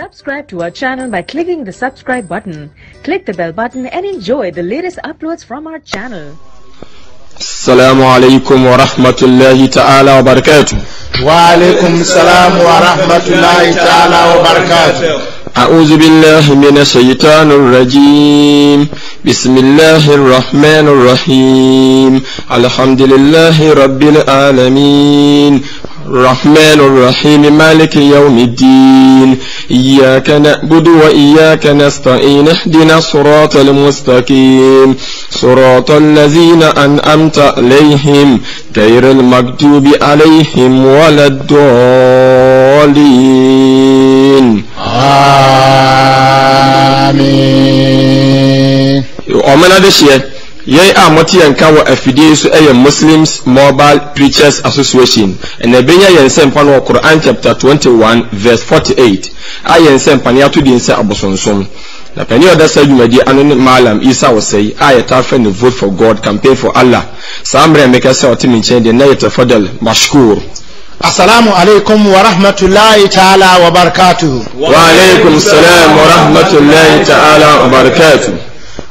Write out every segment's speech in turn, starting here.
Subscribe to our channel by clicking the subscribe button. Click the bell button and enjoy the latest uploads from our channel. Assalamu alaikum wa rahmatullahi ta'ala wa barakatuh. Wa alaikum salam wa rahmatullahi ta'ala wa barakatuh. أعوذ بالله من الشيطان الرجيم بسم الله الرحمن الرحيم الحمد لله رب العالمين الرحمن الرحيم مالك يوم الدين إياك نعبد وإياك نستعين اهدنا الصراط المستقيم صراط الذين أنعمت عليهم غير المغضوب عليهم ولا الضالين Amen. Omena this year, ye are moti and kawa affidavits a Muslims Mobile Preachers Association, and the Benya Yensen Pano Quran chapter 21, verse 48. I Yensen Paniatu Dinsa Abosonsom. The penny other side you may be anonym Malam Isa will say, I a tough and vote for God, campaign for Allah. Sambre make us out in change the night of Fadal Mashkur. Assalamu alaikum wa rahmatullahi ta'ala wa barakatuh. Wa alaikum salam wa rahmatullahi ta'ala wa barakatuh.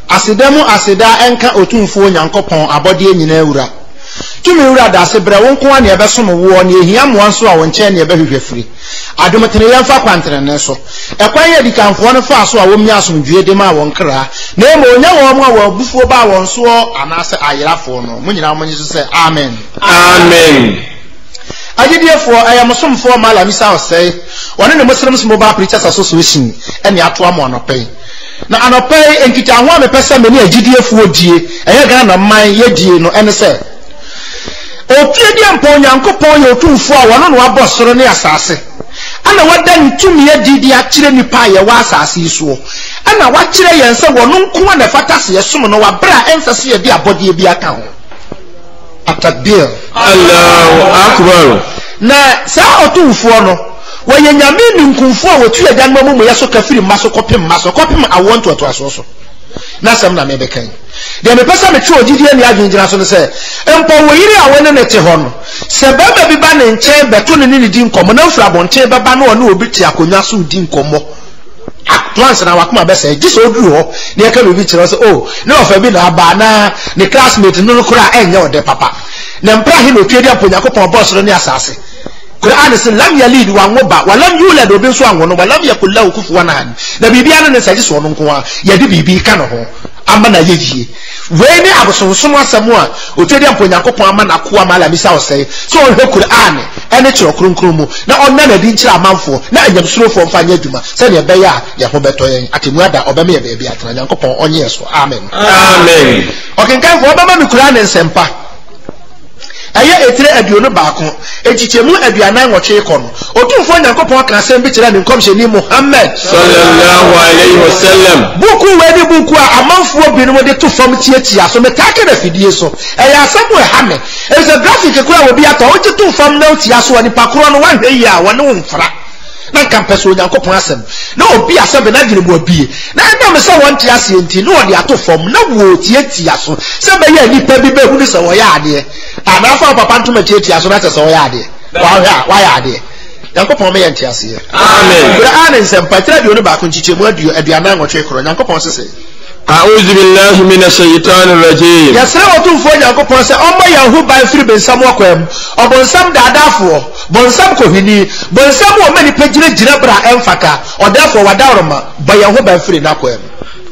Asidemu asida enka otumfo nyankopon abode nyina ewura. Tumi ewura da sebre wonko ane ebeso mo wo ne ehia mo anso a wonche ne ebehwehwefiri. Adomotene yemfa kwantere ne so. Ekwan ye dikanfo no fa so a womnya asomdwe de ma won kra. Na emo onya wo mo a wo bufuo ba won so anase ayerafo no. Munyina mo nyi so say amen. Amen. Agidefo ayamsomfo malamisa osei one ne Muslims Mobile Preachers Association ene ato amo anopai na anopai enkita ho amepesa meni agidefo die eye ga na man yedie no ene se otuedi ampo nyankopon ye otumfo a wono no abosoro ne asase ana wada ntumi yedidi akire nipa ye wa asase isuo ana wakire yense wono nko na fatase yesom no wabra ensase ye bi abode bi aka ho atakbir Allahu akbar. Na sa otumfo no woye nyame ni nkumfo a wotu adan mamu yeso kafiri maso kopim awonto to aso na sam na mebekan de me pesa me twa ogidi ani adwinjira so no se empo woyire a wone ne te ho no se baba bi ba ne nche beto ne ni di nkomo na fura bonche baba na one obi ti akonwa so di nkomo atwans na wakuma besa giso oduru ho ne eka no bi kire so oh ne ofa bi na aba na ne classmate no kura enye ode papa na mprahi no twedi aponya kopon boss no ne asase Quran says lam yalid wa ngoba wa lam yulad obi so anwo no wa lam yakul lahu kufuwan ahad na bibia ne saji so no nko a ye de bibi ka no ho ama na yevie we ni abosonsom asemu a otwedi aponya kopon ama na ko ama la misa osei so o he Quran ene kiro kronkron mu na onna na di nkira amanfo na anyamsurofo mfa anya adwuma se ne be ya ye ho beto yen atemu ada obeme ye be atana nyankopon onye so amen Amen. okenkan fo obama mi Quran nsempa aye etire aduonu baako echichemu aduanan woche ikono otumfo nyankopon kan asem bi kira ne nkomhye Muhammad Sallallahu alaihi wasallam. buku wedi buku a amanfo binu de to fam tietia so metake na fidie so eya asemu ehame is a graphic kura obi ata o ti to fam na otia so ni pakoro no wanhwe yi a wone wonfra na kampeso nyankopon asem na obi asem na gire mu abi na enda me se won tia se enti no de ato fam na wo tietia so se be ya nipa bi be hu ni se wo ya ade anafa papa ntuma tietia so na se wo ya ade wa ya ade nyankopon me yenti ase Amen. Quran nsem patra bi onu ba ko nchichemu aduanan nwotwe koro nyankopon sese A'udhu billahi minash shaitanir rajim. Yasra otumfo nyankopon se omba yahu ban firi bensam akwam obonsam dadafo bonsam kohini bonsam o mani pegire bra emfaka odafo wadaroma ba yahu ban firi nakwam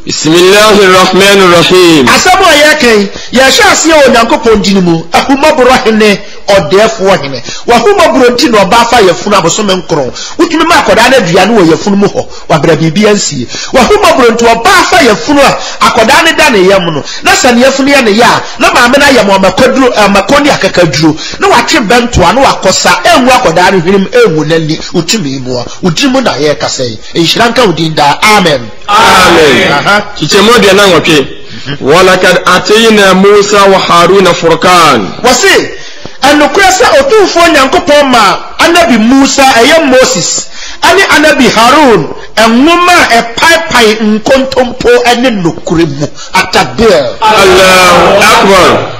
Bismillahir rahmanir rahim. asabo ayakai ya sha ase o nyankopon dinimu ahumabro hene odefo hene wahumabro nti no ba fa yafunu abosome nkron utumi ma akoda na dua no wo yafunu mu ho wabra bibia nsie wahumabro nti oba fa yafunu a akoda ne da ne yam no na sane yafunu ya ne ya na ma me na yam amakaduro amakoni akakaduro na watwe bentoa na wakosa enwu akoda ne hwirim enwu nani utumi mu udimu na ye kasai enhyiranka udinda amen Amen. Chichemo dia nangoke. Walakad atayna Musa wa Haruna furqan. Wasi anukrasa otumfo nyankopon ma anabi Musa eye Moses ani anabi Harun enwuma epaipai nkontompo ene nokuremu atabel Allahu akbar.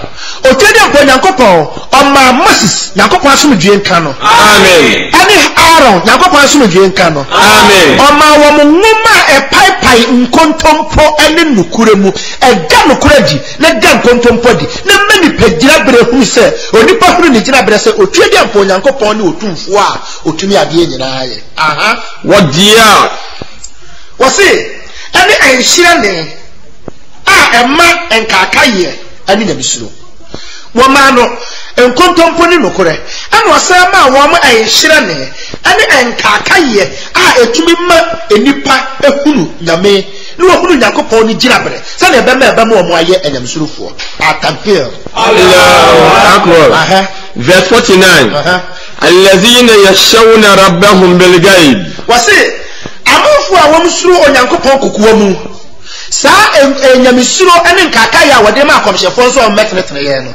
otwedi ampo nyankopon oma Moses nyankopon asomdwe nka no amen ani Aaron nyankopon asomdwe nka no amen oma wo nwoma epaipai nkontompo ene nukure mu ega nukure di na ga nkontompo di na mani pagira bere hu se onipa huru ni gira bere se otwedi ampo nyankopon ni otumfo a otumi ade nyina ye wadia wose ani enhyira ne a emma enkakaye ani na bisuro woma no enkontompo ni nokore ana wasama woma enhyira ne ani enkakaye a etumi ma enipa ehunu nyame ni ohunu Yakobon ni girabere se na ebema wo mo aye enyamsurufo atapir Allahu akbar verse 49 alladhina yashawna rabbahum bil ghaib wase amofu a wo msuru onyankopon kokuwa mu sa enyamisuro ene nkakaye a wode ma akomhyefo nso o metretene ye no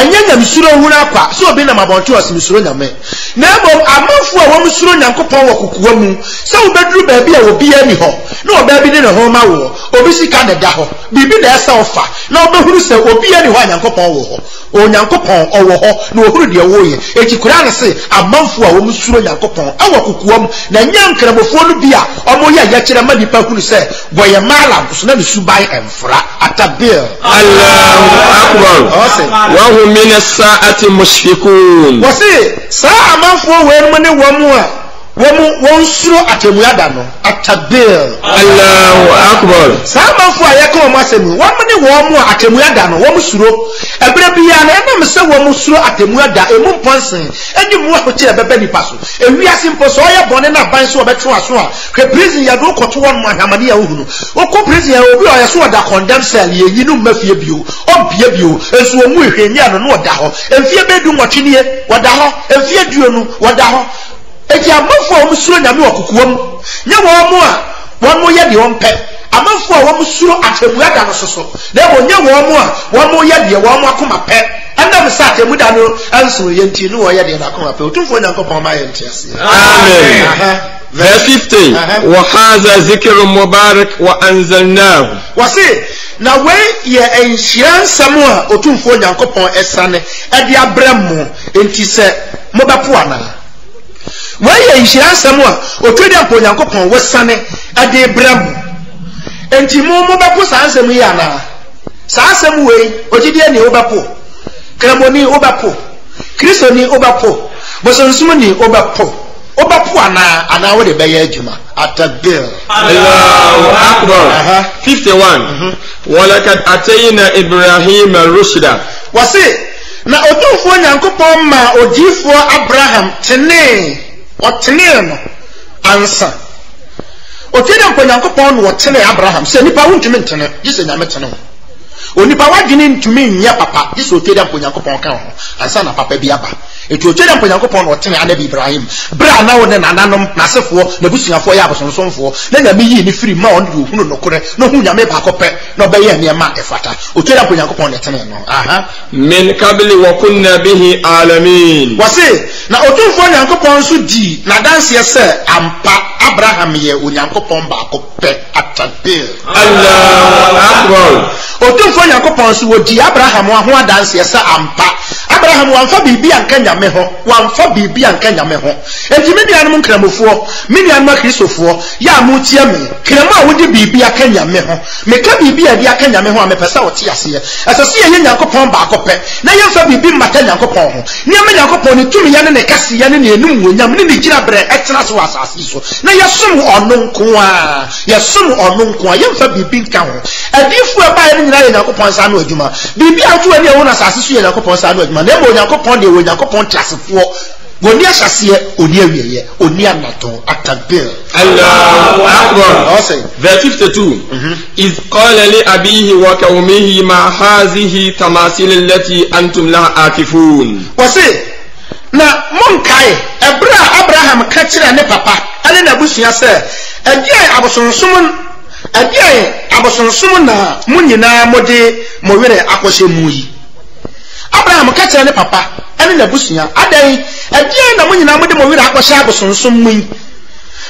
enya nyamisuro huna kwa so obi na mabonto osimisuro nyame na bom amofu a wo msuru onyankopon wo kokuwa mu sa obeduru ba bia obi ani ho na obabi ne ho ma wo obi sika ne da ho bibi na esa ofa na obehuru se obi ani ho anyankopon wo ho onyankopon owo ho na ohuru de wo ye ekikura ne se amofu a wo msuru onyankopon awo kokuwa mu na nyankrabofo no bia omo ya yakire ma nipa huru se boye mala na ni subai enfra atabir Allahu akbar wa hum min as-sa'ati mushfiqun wasi saa amanfo wenu ne wamu a won suro atemuyada no atabir Allahu akbar saa amanfo ayeka o masemu wamu ne wamu a atemuyada no wom suro ebere bia na enam se wom suro atemuyada emu ponsen enyum wa hoche bebe nipa so ewiase mpo so oye bone na ban so obetwe aso a hwe prison ya do koto won mahamane ya ohunu okọ prison ya obi oye so oda condemn cell ye yinu mafie bio obie bio enso omu ehwenya no no oda ho emfie bedu nwotwenie oda ho emfie duonu oda ho eti amafo o musuro nyame okukuwam nya wo mu a won mo ye de won pe amafo a wo musuro atemuada no soso na bo nya wo mu a won mo ye de wo mo akoma pe andam sa atemuda no anso ye nti no wo ye de na akoma pe otumfo nyankopon ma ye nti ase amen verse 50 wa hadha zikrun mubarak wa anzalnahu wasi na we ye enhyiran samu a otumfo nyankopon esane e de abramo enti se mobapo ana why enhyiran samu a otwedi ampo nyankopon wesane ade bram enti mo bepo sansem yi ana sansem we ogide ni obepo kramoni obepo kristoni obepo bosonsum ni obepo ana wo de beye adwuma atabir Allahu akbar 51 walakad atayna ibrahim rushda wasi na otumfo nyankopon ma odifo abraham tene otene no ansa otene ampo nyankopon no otene abraham se nipa wontumi ntene gise nyame tene ho onipa wadwene ntumi nya papa gise otene ampo nyankopon ka ho ansa na papa bi aba etu otene ampo nyankopon no otene anabi ibrahim bra na wo ne nananom nasefo na busuafo ya abosonsomfo na nyame yi ni firi ma on de ohunu nokore no hu nyame ba kope no be ye niema efata otene ampo nyankopon ne tene no min qabli wa kunna bihi alamin wasi na otumfo nyankopon so di na danse se ampa abraham ye onyankopon ba kope atabir Allahu akbar otumfo nyankopon so wodi abraham ho adanse se ampa abraham wanfa bibi anka nyame ho enti me nuanom nkramofo me nuanom kristofo ya mutie me krama a wodi bibi aka nyame ho meka bibi a di aka nyame ho a mepesa wote ase asase ye nyankopon ba kope na yemfa bibi mata nyankopon ho nyame nyankopon ni tumi ya ne kase ya ne enum wonyam ne gira bre etena so asase so na yesum ononko a yemfa bibi nka ho adifu aba ye nyina ye nyankopon sa no adwuma bibi ato ani wo na asase so ye nyankopon sa no adwuma na ebo nyankopon de wo nyankopon trasefo woni asase oni awieye oni anato atabir Allahu akbar verse 52 iz qala li abihi wa qaumihi ma hadhihi tamasil allati antum laha akifun wasi na monkai ebra abraham ka kire ne papa ane na busua se adie abosonsum na munyina mode mo were akose mu yi abraham ka kire ne papa ane na busua adai adie na munyina mode mo were akose abosonsum mu yi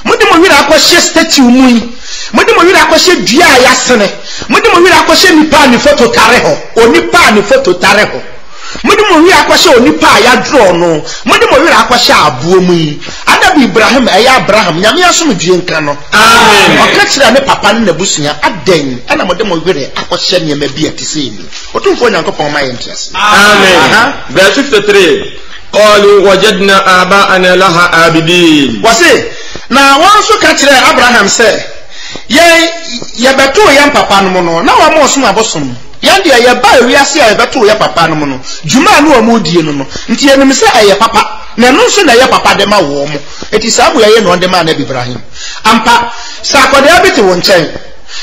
mode mo were akose statue mu yi mode mo were akose dua ya sene mode mo were akose nipa ni foto tare ho onipa ni foto tare ho mudi mo wi akwahye onipa ya draw no mudi mo wi akwahye abuo mu yi adabi Ibrahim eya Abraham nyame asom due nka no amen okachira ne papa ne nabusunya aden ana mode mo wi akwahye nyama bi atise ni otumfo nyankopon ma yentias amen verse 53 قالوا وجدنا آباءنا لها عابدين wase na wanso kachira Abraham say ye beto ya papa no no na wa mo som abosom yande ye ba wiase ya beto ya papa no no juma no mo die no no nti enim se eye papa na no so na ye papa de ma wo mo eti sabu ye no de ma na Ibrahim ampa sakoda abiti won chen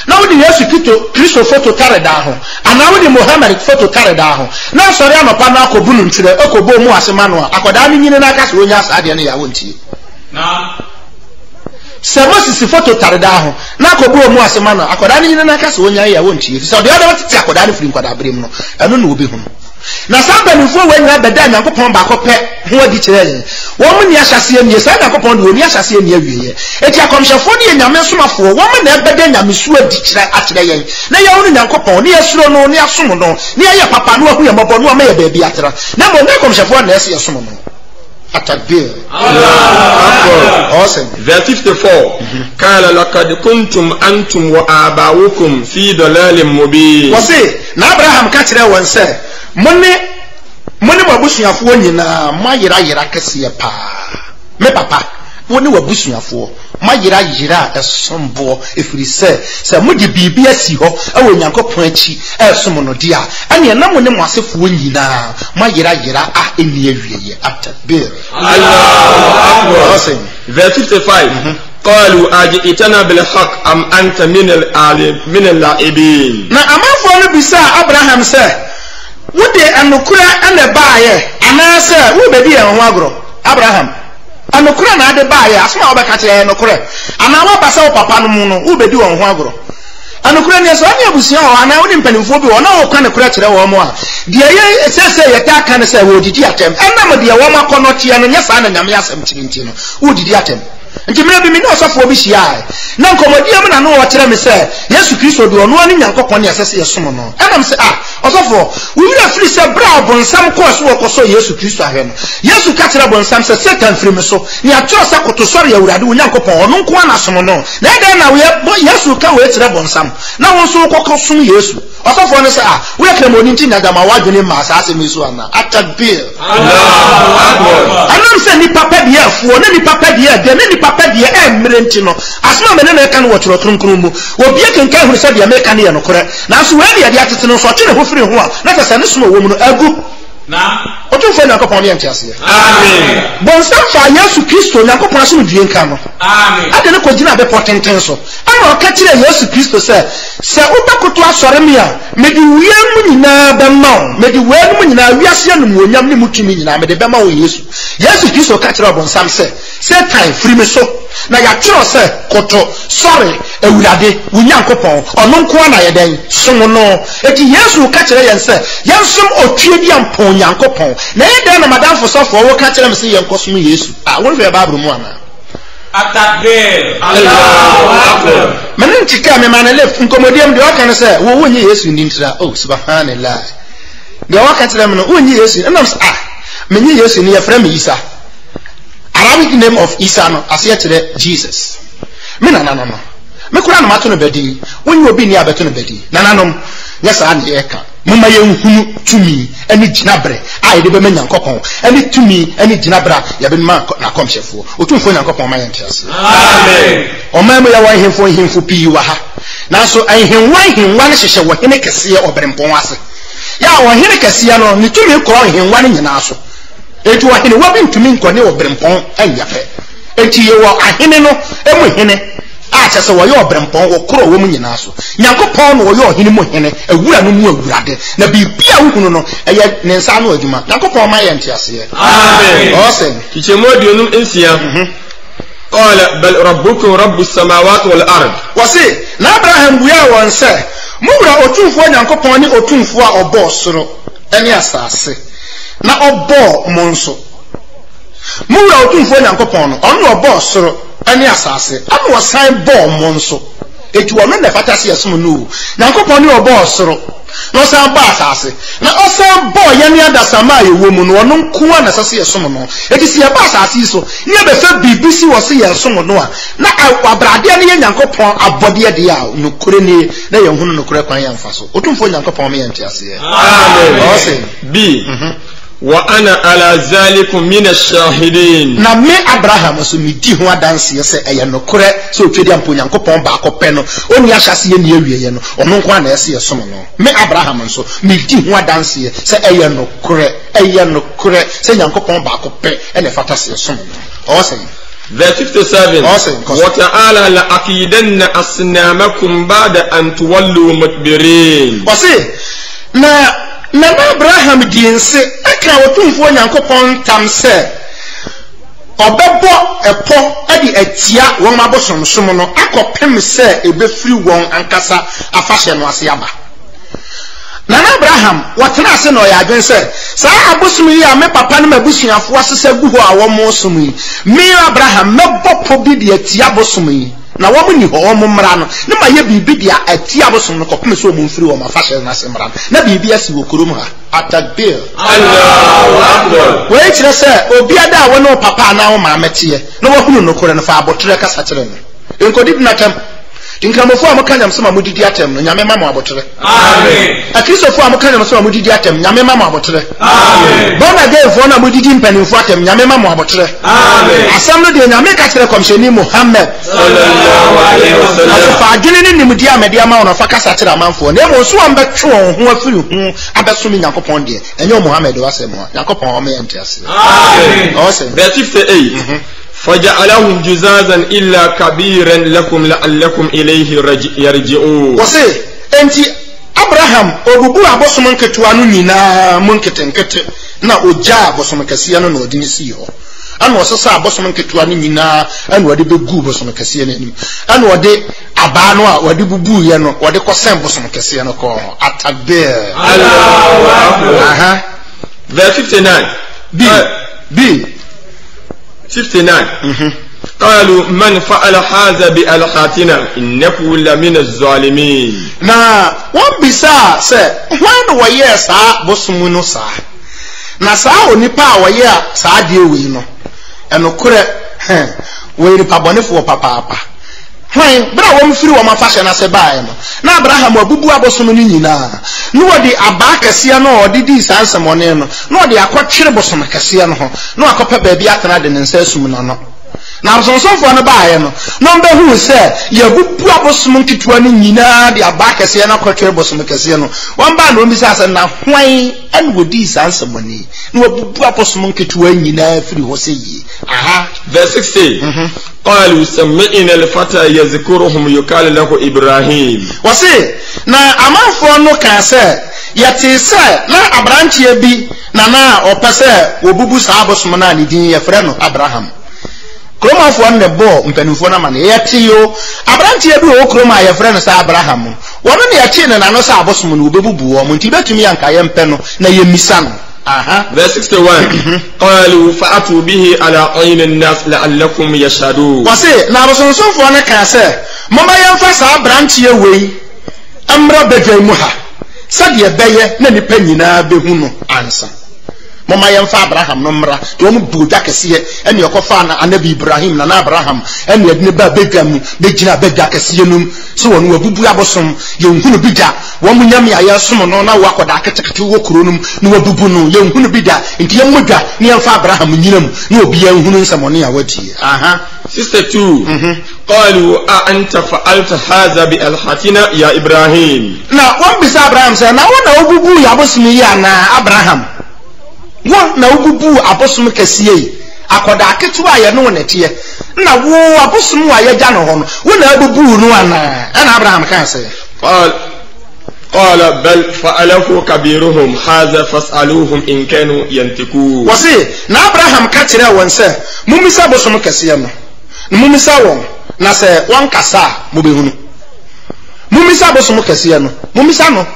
na wodi Yesu Kristo photo tare da ho ana wodi Muhammad photo tare da ho na sori anopa na akobu nu ntire akobo mu asema no akoda ni nyine na aka se onya asa de ne ya wonti na se Moses photo tare da ho na akobo mu asema no akoda ni nyine na aka se onya ya wonti so de oda wati akoda ni firi nkwada abrem no eno na obi hu na samba ni fo we nya beda Nyankopon ba ko pe ho adi kire wo mu ni ahyase ni sa Nyankopon de oni ahyase ni awiye eti akomhyefo ni nyame somafo wo mu na beda nyame su adi kire akire yen na ye wo Nyankopon ni asuro no ni asom no ni aye papa no ahu ye mabo no ma ye ba bi atira na mo na akomhyefo na ese asom no atakbir Allah awesome verse 54 qala laqad kuntum antum wa aba'ukum fi dalalin mubin wase na Abraham ka kire won se mone wabusuafo nyina mayira kese pa me papa woni wabusuafo mayira esombo efiri se mudi bibia si ho awo Nyankopon achi esom no dia ane na mone mwasefo nyina mayira eni awieye atabir Allahu akbar verse 55 قالوا اجئتنا بالحق ام انت من اللاعبين na amafo no bisa Abraham se wode anokura ane baaye anase wo bedi en ho agro Abraham anokura na ade baaye asoma obeka kire enokura ana wa basa wo papa no mu no wo bedi won ho agro anokura ne so anya busia ho ana wo mpanimfo bi wo na wo ka ne kura kire wo mo a de ye sese ye ta kan se wo didi atem enna mo de wo makono tie no nya sa na nyame asem kirinti no wo didi atem nti me bi mi no sofo obi hia na nkomodiam na no wo kire me se Yesu Kristo de ono ani Nyankopon ne asese yesom no enam se osofo wura firi se bra bonsam koso wokoso Yesu Kristo ahwe no Yesu ka kire bonsam se Satan firi me so ne atro se kotosori ya urade Nyankopon ono nko ana som no na ede na we Yesu ka we kire bonsam na won so kokosum Yesu osofo ne se we kremoni nti nyagama wadwene ma asase mesu ana atabir Allahu akbar anam se ni papa de afuo ne ni papa de de ne ni papa de emrenti no asma me ne ka no wotro kronkron mu obi kenkan hu se de me ka ne ye no kore na so we de atete no so twene ho firi ho a na se ne so wo mu no agu na otumfo Nyankopon ne entiase amen bonsam fa Yesu Kristo Nyankopon aso due nka no amen ade ne ko gina be potenten so ana o ka kire Yesu Kristo se ubakoto asore me a medi wiam nyina be ma medi wanu nyina wiase no mu onyam ne mutumi nyina medi be ma wo Yesu Kristo ka kire bonsam se Satan firi me so na ya tro se koto sorry ewurade wo Nyankopon ono nko na ye den som no eti Yesu ka kire yen se yensom otwie bi ampon Nyankopon na ye den na madam fo sofo wo ka kire me se yen kosom Yesu wo hwe Bible mu ana atakbir Allahu akbar manin tika me manele nkomodiam de waka ne se wo wonye Yesu ndi ntira oh subhanallah de waka kire me no wonye Yesu enam se menye Yesu ni ye frɛ me Isa Arabic name of Isa no asiye kire Jesus me na me kura na mato no bedi wonye obi ni abeto no bedi nananom nya sa na ye ka mumma ye nhunu tumi ani ginabre a ye de be Nyankopon ani tumi ani ginabra ye be ma na komhyefo otumfo Nyankopon ma ye ntiase amen o ma me ya wa hemfo pi wa ha nanso ahenwa ne hyehye wo hene kese ye oberempon ase ya wo hene kese ya no ni tumi ko ahenwa ne nyina so etu wa hene wo bi ntumi nko ne oberempon anyafe enti ye wo ahene no emu hene a chese wo ye oberempon wo kro wo mu nyina so Nyankopon no wo ye ohene mu hene awura no mu awurade na bibia wo hunu no eye ne nsa no adwuma Nyankopon ma ye ntiase amen awesome kichemodi onum ensia qala bal rabbukum rabbus samawati wal ard wase na Abraham buya won se mura otumfo Nyankopon ni otumfo a obo soro ene asase na obo monso mura otumfo Nyankopon no ono obo soro ene asase anu wasan bo monso eti wono na fata se yesom no nyankopon ne obo osoro no san ba asase na osan bo ye ne adasama yewo mu no wono nko na sase yesom no eti se ye ba asase so ne be fa bibisi wo se yesom no a na abrade ne ye nyankopon abode de a no kure ne na ye hunu no kure kwan ya mfa so otumfo nyankopon me ye ntiase amen b wa ana ala zalikum min ash-shahidin na me Abraham so mi di ho adanse se eye no kure so otwedi ampo nyankopon ba akopɛ no oni ahyase ye ne awieye no ono nko na ese yesom no me Abraham so mi di ho adanse se eye no kure se nyankopon ba akopɛ ene fata se yesom no o se verse 57 wa ta'ala la aqidanna asnamakum ba'da an tuwallu mudbirin o se na Abraham diense aka wotumfo nyankopon tam se obebo epo adi atia won abosomsom no akopem se ebefiri won ankasa afahye no ase aba na Abraham watena ase no ya adwen se saa abosom yi a me papa ne mabusuafo asesa gu ho a wo mo som yi me Abraham mebopo bi de atia abosom yi na wo ni ho mo mra no ne ma ye bibi dia atia bosom no kopem so mo mfiri wo ma fa hye na se mra na bibi asi wo kurom ha atakbir Allahu akbar we kire se obi ada wo no papa na wo ma mete no wo hunu no kore no fa abotre kasa kire no enkodi na tam tinkramofo amukanya msema mudidi atem no nyame mama abotre amen akrisofo amukanya msema mudidi atem nyame mama abotre amen bona gefo na mudidi mpanimfo atem nyame mama abotre amen asam no de nyame ka kire komsheni Muhammad sallallahu alaihi wasallam afa adwene ni nimdi amede ama no fa kasa kire amanfo na emo so ambetwe ho afiri ho abesumi Yakopon de enyo Muhammad wasem ho Yakopon o me entiase amen awesome verse 58 فجعلهم جزازا إلا كبيرا لكم لعلكم إليه يرجعون وسي انتي Abraham obubu abosom nketua no nyina monketenkete na oja abosom kase no na odini si ho ana osesa abosom nketua no nyina ana ode begu abosom kase no anim ana ode aba no a ode bubu ye no ode kosem abosom kase no ko atabir Allahu akbar aha verse 59 b 59 قالوا من فعل هذا بألقاتنا إنه لمن الظالمين na wambisa se hwan wo ye saa bosom no saa na saa onipa a wo ye saa de ewi no enokure we ripa bonefo papa hwan bra wo mfiri wo mafahye na se bae no na Abraham abubu abosom no nyina no wodi aba kase no odidi sansem one no no wodi akotwere bosom kase no ho no akopa baabi atena de nsa asum no na abosomfo no bae no no mbehu se yabubu abosom nketua no nyina de aba kase no akotwere bosom kase no wamba na ombisa ase na hwan en wodi sansem one no wabubu abosom nketua nyina firi ho se yi aha verse 60 قالوا سمعنا الفتى يذكرهم يقال له إبراهيم wase na amanfo no ka se yete se na abrantie bi na opese obubu sa abosom na ne din ye frɛ no Abraham kromafo ne bo mpanimfo na mane yete yo abrantie bi o kroma ye frɛ no sa Abraham wono ne yete ne na no sa abosom no obebubu wo nti betumi anka ye mpɛ no na ye misa no aha verse 61 قالوا فأتوا به على عين الناس لعلكم يشهدون wase na abosomfo ne ka se mama yemfa sa abrantie wei amra bedwan mu ha sade beye na nipa nyina behu no ansa mama yemfa Abraham no mra to mu buda kese ene yokofa na anabi Ibrahim na Abraham ene yedne ba bedwam begina bedwa kese num so wonu wabubu abosom yenhunu bida wo munyam ya yesom no na wakoda aketekete wo kuronum na wabubu no yenhunu bida nti yemudwa ne yemfa Abraham nyinam na obi yenhunu nsamone ya wadi aha 62 قالوا أأنت فعلت هذا بألحتنا يا إبراهيم na wambisa Abraham say na wona obubu ya abosom ya na Abraham wo na obubu abosom kese akoda aketua ye no nete na wo abosom wa ye gya no ho no wo na obubu no ana Abraham kan say قال بل فعله كبيرهم هذا فاسألوهم إن كانوا ينتقون wase na Abraham ka kire won say mumisa abosom kese no mumisa won na say won kasa mo behunu mumisa abosom kese no mumisa no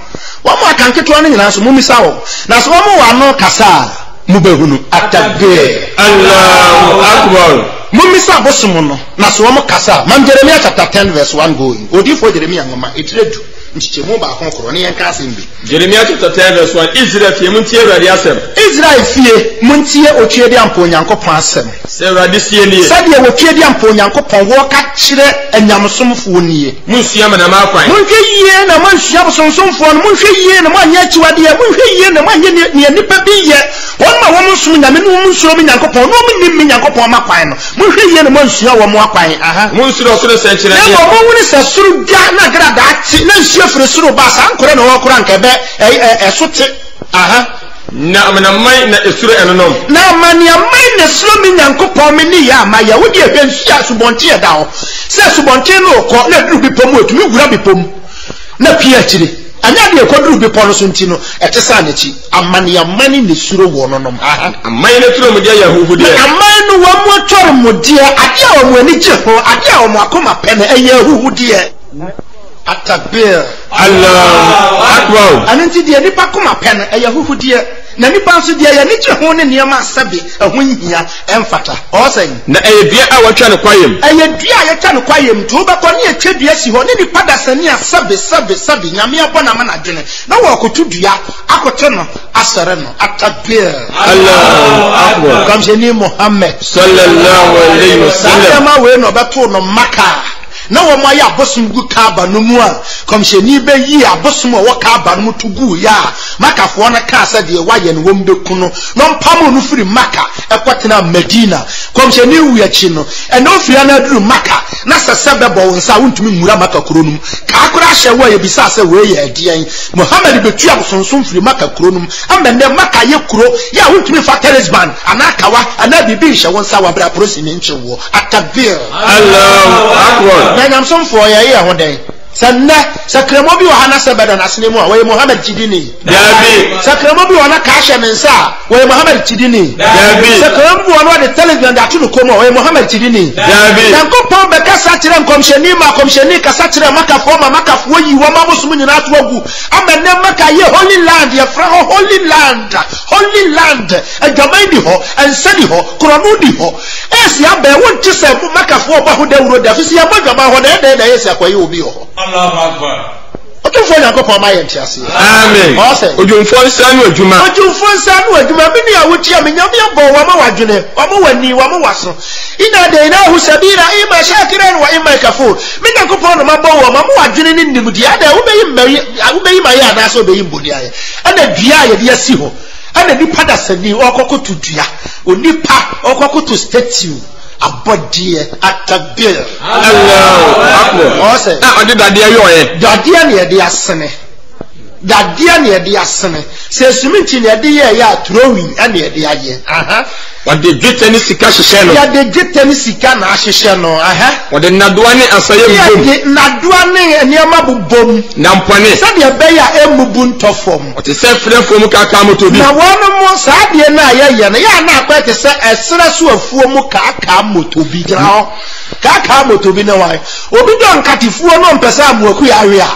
wo mo akanketo no nyina so mumisa wo na so wo mo wa no kasa mo behunu atabbe Allahu akbar Mumisa abosom no na so mo kasa mam Jeremiah chapter 10 verse 1 going odi for Jeremiah ngoma etiredu nchichemu ba konkoro ne yenka asembi Jeremiah chapter 10 verse 1 Israel fie muntie Awurade asem Israel fie muntie otwede ampo Nyankopon asem se Awurade sie nie sade otwede ampo Nyankopon wo ka kire anyamsomfo nie munsua ma na ma kwan munhwe yie na mansua bosonsomfo no munhwe yie na manya chiwade munhwe yie na manya ne nipa bi ye won ma wo msum nyame no mnsuro mi Nyankopon no mi nim Nyankopon makwan no munhwe yie na mansua wo mo akwan aha munsuro soro senkyere ne mo woni se suru da na gra da ti na nsia fere suru ba sa ankore na wo kora nkebe esote aha na amanaman na esuro enonom na amaniaman na suro mi Nyankopon mi ni ya ma ya wodi ehwensia subonte da ho se subonte no ko na duru bi pom otumi gura bi pom na pia chire anya de koduru bi pom so ntino etesa na chi amaniaman na suro wo nonom aha aman na turo mu dia yahuhude aman no wo mo tworo mu dia ade a wo ani je ho ade a wo akoma pe na yahuhude Atakbir Allahu Akbar ananti de nipa koma pe na yahuhude na nipa nso de ya niche ho ne niam asabe ahunhia emfata osen na eyedua a watwa ne kwayem eyedua a yatwa ne kwayem to be ko ne atwadua si ho ne nipa dasani asabe nyame abona ma na dwene na wo akotu dua akoto no asare no Atakbir Allahu Akbar kamjeni Muhammad sallallahu alaihi wasallam ma we no beto no Maka na wo ma ya abosom gu Kaaba no mu a komhyeni be yi abosom wo Kaaba no tugu ya makafo na ka asa de waye no wom beku no no mpam no firi Maka ekotena Medina komhyeni wu achi no eno firi na duru Maka na sese bebo wonsa wontumi nwura Maka kuro no ka akora hye wo ye bisa se we ye adien Muhammad betu abosonsom firi Maka kuro no amene Maka ye kuro ya wontumi fa talisman anakawa ana bibi hye wonsa wa bra prosi ne nchewo Atakbir Allahu Akbar Nanyam som for ye ho den sanna sakremo bi wa na sabada na asnemu a we Muhammad Chidini dabi sakremo bi wa na ka hye mensa we Muhammad Chidini dabi sakremo bi wa na de television da tunu komo we Muhammad Chidini dabi Yankopon be kasa kire nkomhyeni ma komhyeni kasa kire makafo yi wo ma bosum nyina to agu amene maka ye holy land ye fra holy land adwaman di ho ensani ho krono di ho esi abe wonti se makafo ba ho da wuro da fisi ya badwama ho na yesi akoye obi ho Allahu Akbar otu fo Yankopon ma ye ntiase amen odumfo nsanu adwuma bi ni awutia me nyame abo wa ma wadwene wa ma wani wa ma waso ina de ina hu sabira ima shakiran wa ima kafur me Yankopon no ma bo wa ma wadwene ni nimdi ada wo beyi ma ya na so beyi mbodi aye ana dua ye de asi ho ana nipa da sani okokoto dua onipa okokoto statue abodie Atakbir Allahu Akbar ose ade dade ayoye dade ne de asene dade ne de asene se suminti ne de ye ya trowi ane de aye aha wade dwetani sika hyehyɛ no ya de dwetani sika na ahyehyɛ no aha wade nadoa ne asaye mbom ya de nadoa ne niama bobom na mpone sade be ya emubu ntofom ote se frefo mu kaka motobi na wono mo sade na ye no ya na akwete se esere so afuo mu kaka motobi gira ho kaka motobi ne wan obi don katifuo no mpesa amuaku ya hwe a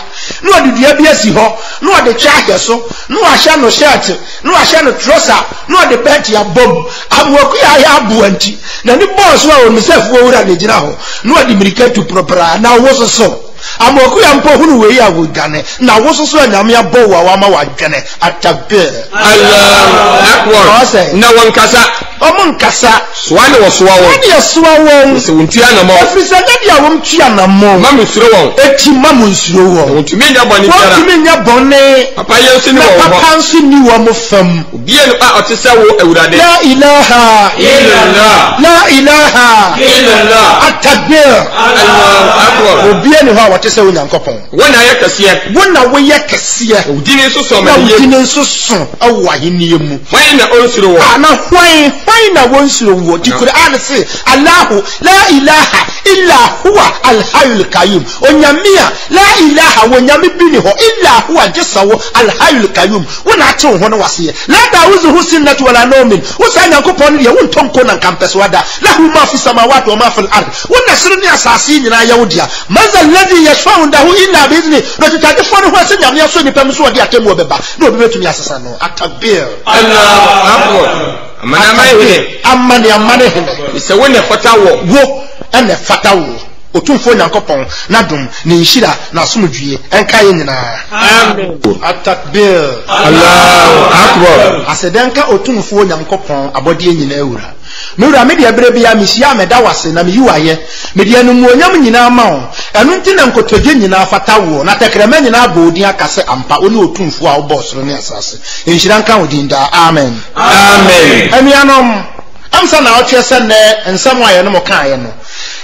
no adudua bi asi ho no ade twa ahye so no ahye no shirt no ahye no trouser no ade belt ya bom amuaku ya abuanti na ni boss wa omisafuo wura ne gira ho no ade mirikatu propera na wo so amoku ya mpo hunu we ya wudane na wososo anyame abo wa ma wadwene Atakbir Allahu Akbar na wonkasa omunkasa soane wo soa wo ade soa wo se wontua na mo ofisa ade a wo mtua na mo mamu suro wo eti mamu nsuro wo wontumi nya bone biara wontumi nya bone papa yensi ni wo ho papa nsi ni wo mo fam obi en a otese wo awurade la ilaha illallah la ilaha illallah Atakbir Allahu Akbar obi en ho a wotese wo Nyankopon wona ye kase wona wo ye kase odini so so na ma ye odini so so awo ahenie mu wan na onsuro wo ana hwan na wonsuro wo di Qur'an say Allahu la ilaha illa huwa al-hayyul qayyum onyamia la ilaha wonyami bini ho illa huwa jasawo al-hayyul qayyum wona ate ho no wase la ta'uzuhu sinnatu wala nawmin usa nyankopon de wontonko na campus wada lahu ma fi samawati wa ma fil ard wona sirni asasi nyina yawdia mazal ladhi yashfa'u dahu illa bi izni no tutadefo no ho se nyame so nipa mso de atemu obeba na obi betumi asesa no atakbir Allahu akbar amane hene se wona fatawo wo ene fatawo otumfo nyankopon na dum ne nhira na asomdwie enka ye nyina amen atakbir Allahu akbar asedenka otumfo nyankopon abode nyina ewura mewura me de abere bia mehia meda wase na meyiwaye me de anu onyam nyina ma o enu nti na nkotodwe nyina fatawo na tekrema nyina abodin akase ampa oni otumfo a obosoro ne asase nhira nka odinda amen amen amianom amsa na otwese ne nsam aye no mokaye no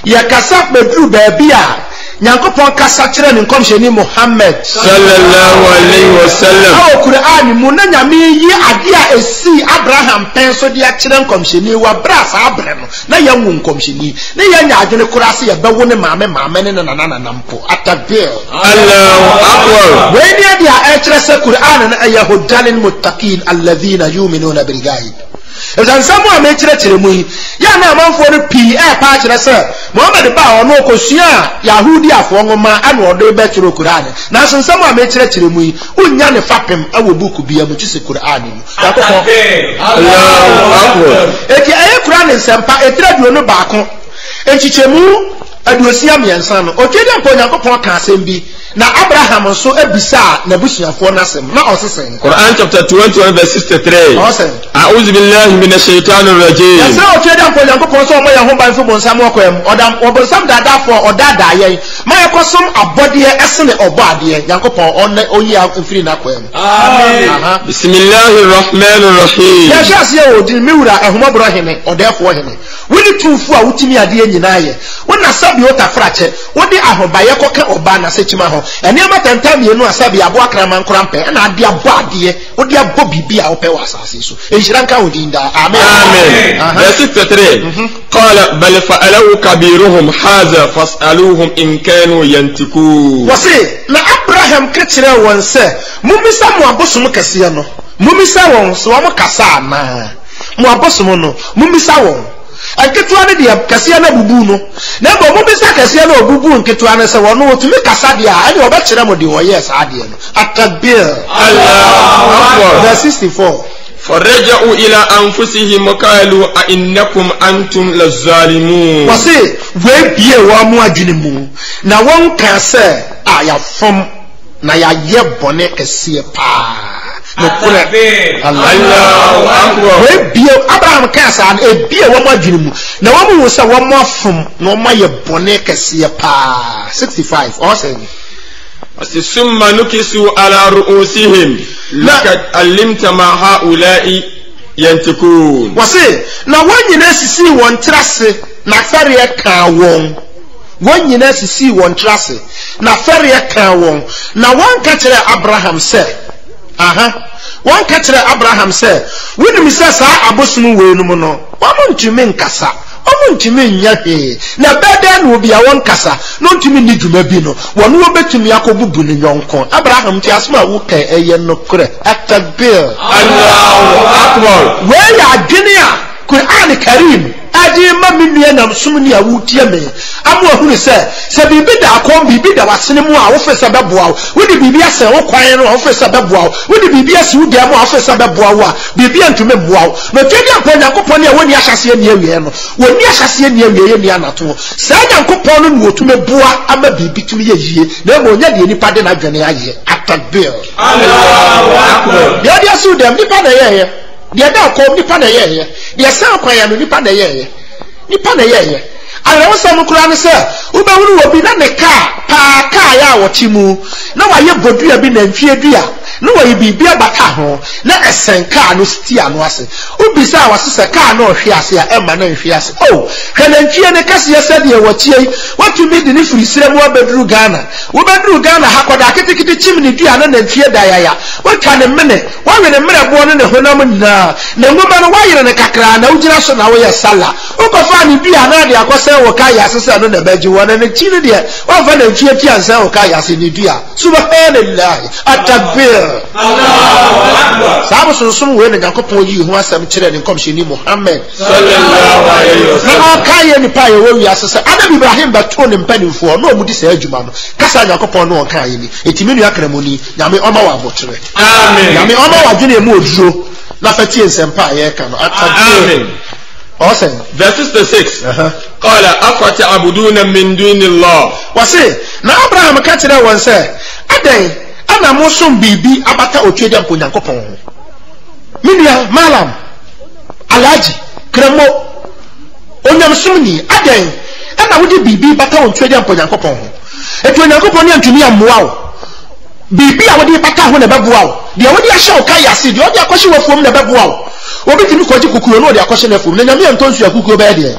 ya kasa bedru baabi a nyankopon kasa kire ne nkomheni Muhammad sallallahu alaihi wasallam awo Qur'an mu na nyame yi ade a esi Abraham penso de a kire nkomheni wa brasa abre no na ya nwu nkomheni na ya nya adwene kurase ya bawo ne maame ne nana nampo atabir Allahu akbar we ni ade a kire se Qur'an na ayahudalil muttaqin alladhina yu'minuna bil ghaib Ezansamu amechire mu ya na amanfo no pi pa kire se Muhammad ba ono okosua Yahudi afo ngoma ana odo be kire Qur'an na sansamu amechire mu unya ne fapem awo buku bia mu tise Qur'an mu yakoko Allahu akbar eti aye Qur'an nsempa etiraduo no baako echichemu aduosia miensa no otwede mpo Nyankopon ka asem bi na Abraham so ebisa na busuafo nasem na osesen Quran chapter 21 verse 63 osesen a'udhu billahi minash shaitanir rajim yasa otwede mpo Nyankopon so mo ye ho ban fo bonsam okwem odam obonsam dadafo odada aye ma yekosom abode esene obade Nyankopon onne oyi afiri na kwem amen bismillahir rahmanir rahim yasa se odin miwura ehomobro hene odefo hene wini tufu a wutimi ade nyina ye wona sabi otafrache wodi ahobaye koka oba na sechima ho ene amatantam ye no asabi abo akraman korampe na ade abo ade wodi abo bibi a ope wasase so enhira nka odinda amen amen verse 63 qala bal fa'alu kabiruhum hadha fas'aluhum in kanu yantiku wase na Abraham kechire won se mumisa mo abosom kase no mumisa won so mo kasa na mo abosom no mumisa won aketua ne dia kase na bubu no na bo mo bisa kase na obubu nketua ne se wono otumi kasa dia ade obekire mo de oye sa ade no atakbir Allahu akbar verse 64 فرجعوا إلى أنفسهم وقالوا أئنكم أنتم للظالمون wase we bie wa mu adwene mu na won ka se ayafom na ya ye bone kase pa no kure Allahu akbar we bie Abraham ka sa e bie wa mu adwene mu na wa mu se wa mu afom na ma ye bone kase pa 65 also ثم نكسوا على رؤوسهم لقد علمت ما هؤلاء ينتكون wase na wanyina sisi won trase na fere ka won wanyina sisi won trase na fere ka won na wan ka kire Abraham se wan ka kire Abraham se wini mi se sa abosun we nu mo no wa mo ntumi nkasa omuntimi nyahwe na beda na obi a won kasa no ntimi ni dwuma bi no wono obetumi akobubu ne nyonko Abraham ti asma wo kan eye no kure atakbir Allahu akbar we ya adwene a Qur'an Karim adi ma minua nam sumni a wutie me amu ahunu se bibi da akon bibi da wasene mu a wo fe se beboa wo de bibi ase wo kwan no wo fe se beboa wo de bibi ase wo dia mu a wo fe se beboa wo a bibi antume boa wo no twedi akon Yakopon ya woni ahyase ni awie no woni ahyase ni awie ye ni anato sa Yakopon no no otume boa ama bibi tumi ye yie na mo nya de nipa de na dwene aye atakbir Allahu akbar ya dia su dem nipa na ye dia da ko nipa na ye dia san kwan ya no nipa na ye ayo sam kura ne se wo be wuru obi na ne ka ya wotimu na wa ye bodua bi na ntwie dua na wa ye bibia baka ho na esen ka no stia no ase obi sa wasese ka na ohwe ase a ema na nhwe ase kana ntwie ne kase ya sade wotie watumi de ne firi sire mu abeduru Ghana hakoda kitikiti chimni dua na ntwie da ya waka ne mene wa we ne mere bo ne honam nyina na ngoma no wa yire ne kakra na ujira so na wo ye sala ukofa ni bia na de akose wo ka yasese no na baji wona ne chini de wa fa na tue piansa wo ka yase ni dua subhanallah atakbir Allahu akbar sabu sunsun we na yakopon yi hu asam kire ne komhye ni Muhammad sallallahu alaihi wasallam na ka ye ni pa ye wo yasese Adam Ibrahim ba to ne mpanimfo no mu di sa adwuma no kasa yakopon no ka ye ni etimi nu akramoni nyame oma wa botere amen nyame oma wa dwene mu oduro na fati ensempa ye ka no atakbir awesome verse 6 qala afata'buduna min dunillah wase na Abraham ka kire won se adan ana mosom bibi abata otwede ampo Nyankopon minia malam alaji kremo onyamsumni adan ana wodi bibi bata otwede ampo Nyankopon eto Nyankopon ne antumi amoa bibi a wodi bata ho na baboa wo de wodi ahye o kai ase de wodi akohye wafuom na baboa wo obi timi koji kukuyo no de akohye na fuom na nyame antonsu akukuyo ba de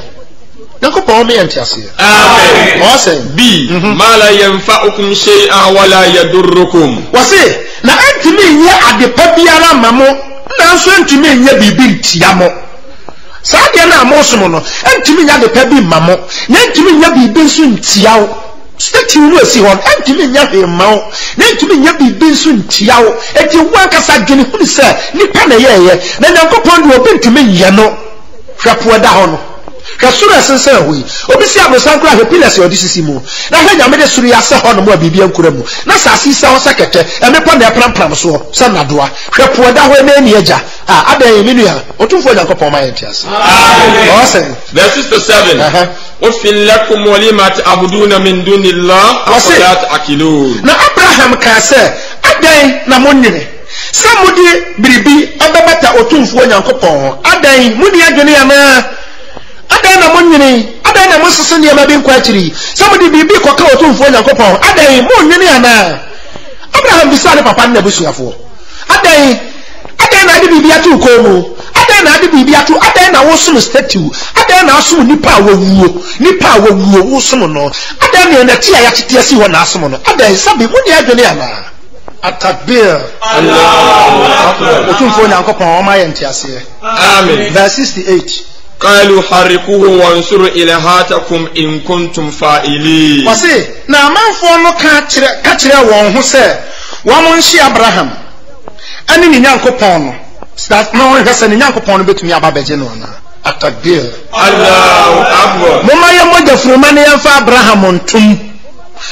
Nyankopon me ante ase amen awesome b ma la yanfa'ukum shay'an wa la yadurrukum wase na antimi nya adepa biara mamo na nso antimi nya bibi ntiamo saade na amosom no antimi nya adepa bi mamo na antimi nya bibi nso ntiawo stati wu esi hon antimi nya hemao na antimi nya bibi nso ntiawo eti wankasa dwene hunu se nipa na yeye na Nyankopon de obi ntimi ye no hwapo da ho no kasura sense hoyi obi si abosan kura happiness odi sisi mu na ha nyame de suru ya se ho no mo bibia nkura mu na sasi se ho sekete emepo na prampram so se nadoa hwepo da ho na ni agya adan mi nua otumfo Nyankopon ma yentias amen awesome verse 7 ufil lakum wa lima ta'buduna min dunillah afala ta'qilun na Abraham ka se adan na monyene samudi biribi ababata otumfo Nyankopon adan muni adwene ya na adan na monyene adan na mosese ne ma bi nkwa akiri somebody bibi koka otumfo Nyankopon adan monyene ana Abraham bisale papa na busuafo adan na ade bibi atu komu adan na ade bibi atu adan na wosum statue adan na asum nipa awuo wosum no adan na tia ya tete si ho na asum no adan sabi muni adwene ana atakbir Allahu akbar otumfo Nyankopon o ma yente ase amen verse 68 قالوا حرقوه وانصروا إلهاتكم إن كنتم فاعلين wase na amanfo no ka kire won ho se wa mo nshi Abraham ani ni Nyankopon no start no ho se ni Nyankopon no betumi ababeje no na atakbir Allahu akbar mo maye mo jafuruma ne yamfa Abraham ntum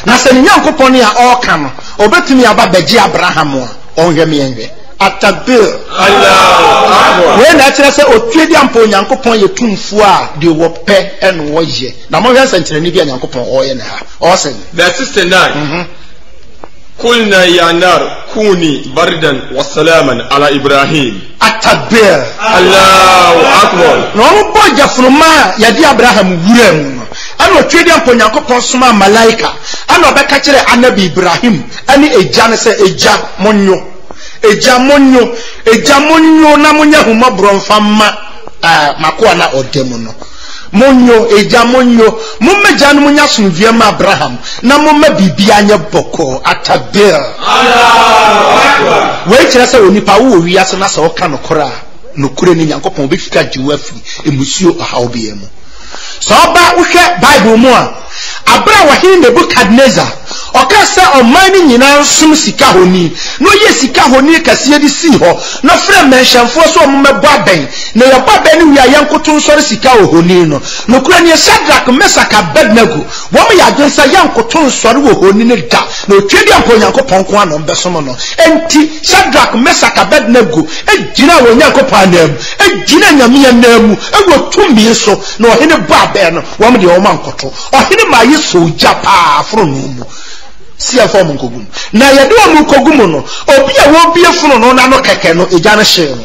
na se ni Nyankopon ya oka no obetumi ababeje Abraham o hweme yenwe atakbir Allahu akbar we na kire se otwedi ampo Nyankopon yetumfu a de wo pe eno wo ye na mo hwe sentere ni bia Nyankopon o ye na ha awesome verse 69 قلنا يا نار كوني بردا وسلاما على إبراهيم atakbir Allahu akbar no bo jafruma ya di Abraham wuram ano twedi ampo Nyankopon soma malaika ano obeka kire anabi Ibrahim ani eja ne se eja monyo na munya huma bronfamma makoa na odemu no monyo eja monyo mummeja no munya sumdue ma Abraham na mumma bibia nya boko atakbir Allahu akbar we kire se onipa wo wiase na se oka no kora no kure ni Nyankopon be fika jiwa firi emusuo ahawbe mu so ba uhwe Bible mu a abra wahin Nebukadnezar okasa omani nyina nsum sika honi no ye sika honi kase di si ho no frɛ menhyanfo so omembo aben na ye baben ni wi ayankoto nsɔre sika honi no kura ni Shadrach Meshach Abednego wo me yagensa yankoto nsɔre wo honi ne da na otwedi ampo Nyankopon ko anom besom no enti Shadrach Meshach Abednego ejina wo Nyankopon anam ejina nyame anam ewo tumi so na ohene bo aben no wo me de wo mankoto ohene ma ye so japa afro no mu sia form nkogum na yede o mu nkogum no obi a wo bie funu no na no keke no eja no hye no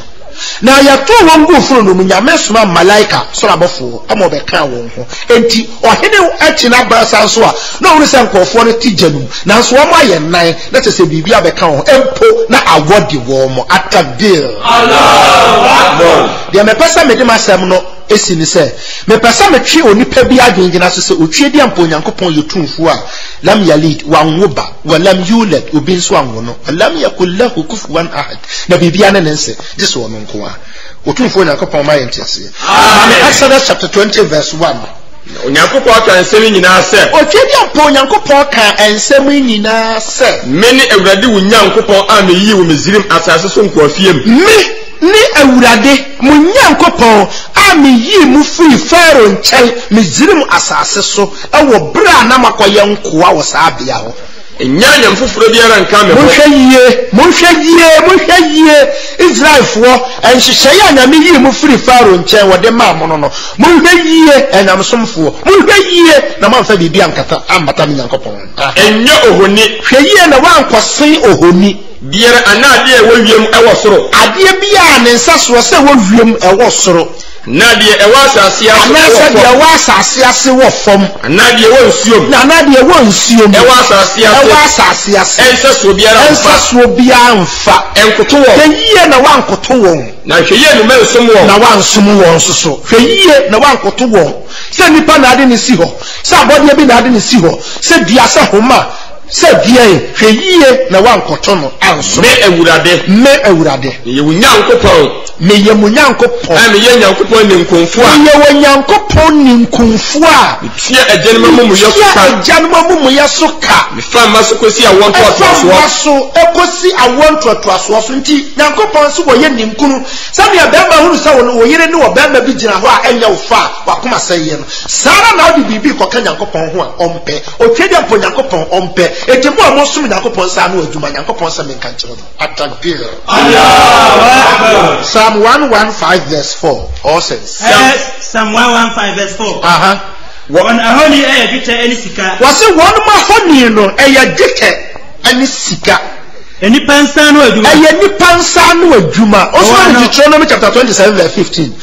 na yato wo ngu funu no nyame soma malaika so abofo amo be kan wo ho enti ohene achi na brasa so a na wo se nkofo no tijanum na so wo aye nan na tese bibia be kan ho empo na awodi wo mo atakbir Allahu akbar dia me pesa me de masem no esi ni se me pesa me twi onipa bi adwengina so se otwie di ampo Nyankopon yetumfu a lam yalid wa nwoba wa lam yulad obi nso anwo no lam yakul lahu kufuwan ahad na bibia na nense je so no nko a Otumfo Nyankopɔn ma yentiase. Exodus chapter 20 verse 1. Onyankopɔn ka nsɛm nyinaa sɛ Otwedi ampo Onyankopɔn ka nsɛm nyinaa sɛ mene Awurade wo Nyankopɔn a meyi wo Misrim asase so nkoafiem. Ni Awurade mo Nyankopɔn a meyi mu firi Pharaoh nkyɛn Misrim asase so ɛwɔ bra na makoyɛ nkoa wɔ saa bea hɔ. Nyanyam fufuro biara nka me ho. Monhwɛ yie Israelfoɔ enhyehyɛ ya nyame yi mu firi Pharaoh nkyɛn wɔde ma mo no. Monhwɛ yie enyamsomfoɔ. Monhwɛ yie na manfa bibi ankata amata me Nyankopɔn. Enye ohoni. Hwɛ yie na wankɔsen ohoni. Biara anade ɛwɔ wiem ɛwɔ soro. Adeɛ biara ne nsa so sɛ wɔ wiem ɛwɔ soro. Nadie ɛwɔ asase ase. Anase de ɛwɔ asase ase wɔ fam. Nadie ɛwɔ nsuom. Na nadie ɛwɔ nsuom. Ɛwɔ asase ase. Ɛwɔ asase ase. Ɛnsa so biara mfa. Ɛnsa so biara mfa. Ɛnkoto wɔn. Hwɛ yie na wankoto wɔn. Na hwɛ yie no mɛnsom wɔn. Na wansom wɔn soso. Hwɛ yie na wankoto wɔn. Sɛ nipa na ade ne si hɔ. Sɛ abɔdeɛ bi na ade ne si hɔ. Sɛ dua sɛ homa. Sɛ dua hwɛ yie na wankoto no ansom. Me Awurade. Ye wo Nyankopɔn. Me ye mo Nyankopɔn. Me ye Nyankopɔn ne nkonfo a. Me ye wo Nyankopɔn ne nkonfo a. Tia agyanema mumu yesuka. Agyanema mumu yesuka. Me fa ma so kosi awon toatoaso. Fa so ekosi awon toatoaso so nti Nyankopɔn so wo ye ninkunu. Sabe ya bema hunu sa wo yire ne wo bema bi gyina ho a enya wo fa wakoma sɛ ye no. Sara na odi bibi kɔka Nyankopɔn ho a ɔmpɛ. Otwedi ampo Nyankopɔn ɔmpɛ. Etemu a mo som Nyankopɔn sa no adwuma Nyankopɔn sa menka kyerɛ no. Atakbir. Allahu Akbar. Psalm 115 verse 4 all says. Psalm 115 verse 4. One ahoni eye dwetɛ ani sika. Wase one ma honi no eye dwetɛ ani sika. Enipa nsa no adwuma. Eye nipa nsa no adwuma. Also in Deuteronomy chapter 27 verse 15.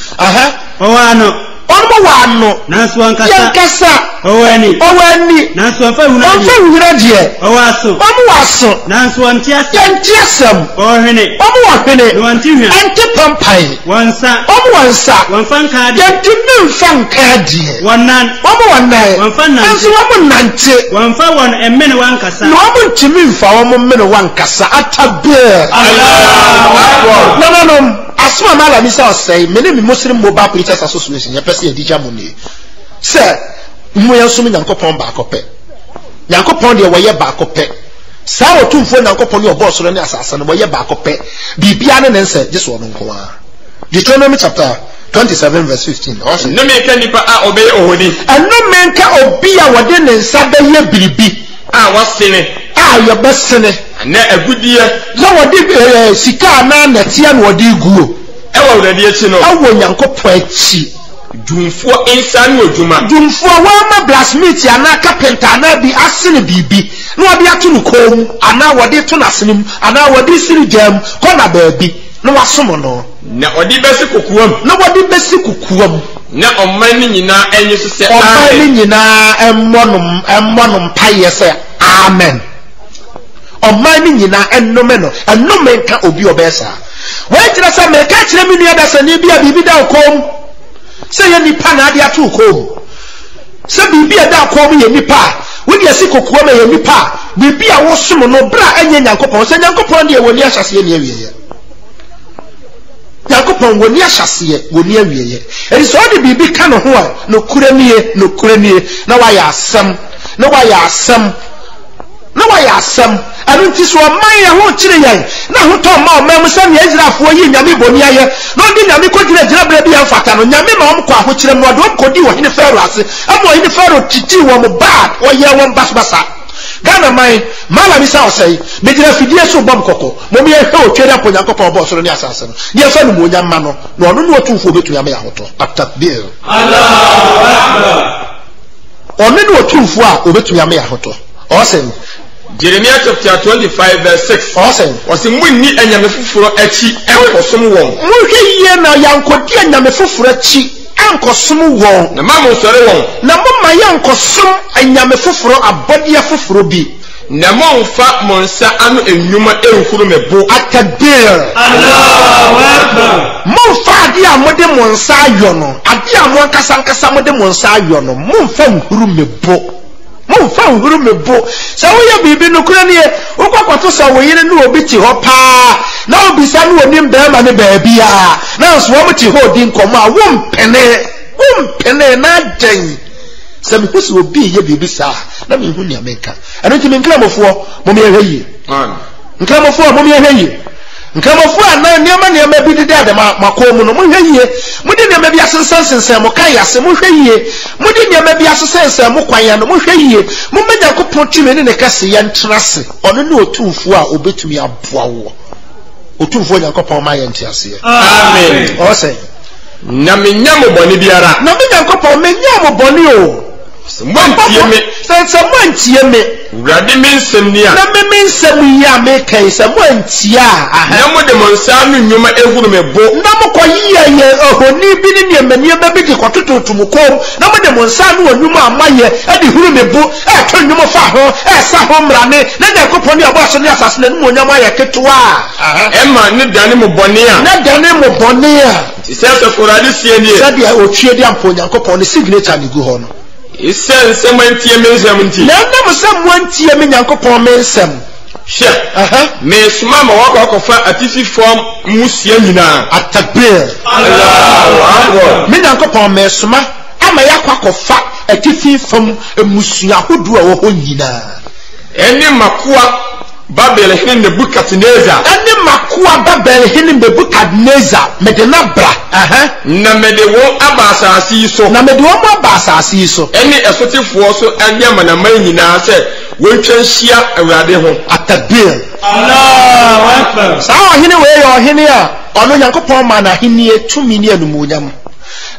Onmo wa no nanso ankasa yankasa owani nanso afa huna die owaso onmo waso nanso antiasem ohene onmo wahene no antihwa ante pampai wansa onmo wansa wanfanka de yantimi mfanka die wannan onmo wannan wanfanna nanso onmo nante wanfa won emmene wankasa no onmo ntimi mfa onmo mmene wankasa atabe Allahu Akbar no asuma mala mi say say me ne Muslim Mobile Preachers Association ya pese edija money say mo yansum Nyankopɔn ba akɔpɛ Nyankopɔn de wɔyɛ ba akɔpɛ saa otumfo Nyankopɔn ne ɔbɔ ne asase no wɔyɛ ba akɔpɛ bibia ne nse je so no nko a Deuteronomy chapter 27 verse 15 also no me ka nipa a obeye ohoni ɛno menka obi a wɔde ne nsa bɛyɛ biribi a wasene a yɛbɛsene na agudie na wɔde sika na natia na wɔde guo ɛwɔ Awurade akyi no ɛwɔ Nyankopɔn akyi dumfo insa no adwuma dumfo wa ma blacksmith ana carpenter ana bi asene bibi na wɔde ato no kom ana wɔde to nasenim ana wɔde siri jam kɔna baabi na wasom no na ɔde bɛsi kokuam na ɔman ni nyinaa enye so sɛ ɔman ni nyinaa emmonom paye sɛ amen ɔman ni nyinaa ennome no ennome nka obi obesa wɔkyerɛ sɛ meka kyerɛ me nua dasa ne bia bibi da kom sɛ yɛ nipa na ade ato kom sɛ bibi da kom yɛ nipa wodi asi kokuam yɛ nipa bibi a wo som no bra enye Nyankopɔn sɛ Nyankopɔn de woni ahyase ne awieye Nyankopɔn woni ahyase woni awieye eri so de bibi ka no ho a no kura nie na wayɛ asɛm anu nti so man yɛ ho kyerɛ yɛn na ho tɔ ma ɔman mu sɛ ne Israelfoɔ yi nyame bɔni ayɛ na ɔde nyame kɔgyina bra bi amfata no nyame ma ɔm kɔ ahokyerɛ mu ɔde ɔm kɔdi wɔ hene Pharaoh ase ama ɔhene Pharaoh titi wɔ mo bad ɔyɛ wɔn basbasa Ghana man malami sa ɔsɛe megyina fidie so bɔm kɔkɔ mom yɛhwɛ otwere apɔ Nyankopɔn ɔbɔ ɔsoro ne asase no deɛ fa no mu onyam ma no na ɔno ne ɔtumfoɔ bɛtumi ama yɛ ahotɔ atakbir Allahu Akbar ɔno ne ɔtumfoɔ a ɔbɛtumi ama yɛ ahotɔ ɔsɛe Jeremiah chapter 25 verse 6 ɔsɛe ɔsɛ munni anyame foforo akyi ɛnkɔsom wɔn mohwɛ yie na yankɔdi anyame foforo akyi ɛnkɔsom wɔn na ma mo sɔre wɔn na moma yɛnkɔsom anyame foforo abɔdeɛ foforo bi na momfa mo nsa ano enwuma ehuru me bo atakbir Allahu Akbar momfa ade a mode mo nsa ayɔ no ade a mo nkasa mode mo nsa ayɔ no momfa nhuru me bo sɛ woyɛ bibi no kura ne ukwato sa wo yire no obi ti ho pa na obi sa no onim be ma ne ba bia na so wo ti ho di nkomo a wo mpene na den se me kusi obi ye bibi sa na me hu ni ameka eno ti me nkramofo mo me ehwe nkramofo mo me ehwe nkramofo na niam bi dide ade makomu no mo hweye mo de niam bi asensensen mo kan yase mo hweye mo de niam bi asensensen mo kwan ya no mo hweye mo menya kopon tumi ne kase ye ntrase ono ne otumfo a obetumi aboa wo otumfo nyankopon ma ye ntiase amen o se na menya mo boni biara na menya kopon menya mo boni o montie me se montie me urade me nsem ni a na me nsem yi a me kai se montie a na mo de monsa no nnwuma ehuru me bo na mo koyiye ohoni bi ni niamania ba bi kotototum kom na mo de monsa no nnwuma amaye e de huru me bo e to nnwuma fa ho e sa ho mrane na de koponi abo so ne asase na mo nyama ye ketwa e ma ne dane mo boni a na dane mo boni a se urade sie ni se de otwie de ampo nyankopon ne signature ni gu ho no isen se mantie me nsem nti na na se mantie me nyankopon me nsem she me suma ma wakofa atifi form musia nyina atakbir Allahu akbar me nyankopon me suma ama yakwakofa atifi form musia hodu a wo ho nyina eni makoa Babel hin Nebukadnezar eni makoa Babel hin Nebukadnezar medena bra na mede wo abasasi so na mede wo abasasi so eni esotifo so anyama na man nyina se wontwa hia awurade ho atabir Allahu akbar sa ohene we yo ohene a ono nyankopon ma na hene etumi ne anumuonyam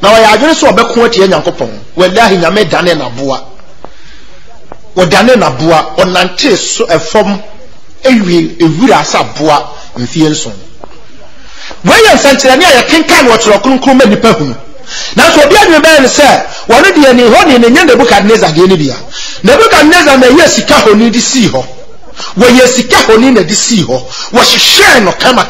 na wo ya adwene so obeko atie nyankopon wallahi nyame dane na boa wodane na boa onante so efom ewie ewura asaboa mfie nson weya santirani ya kenkan wotro kronkron ma nipa hunu na so bia nwe ben se wonu de ni ho ni nya Nebukadnezar de ni bia Nebukadnezar na yesika honi di si ho wo yesika honi na di si ho wo hwehwe no kama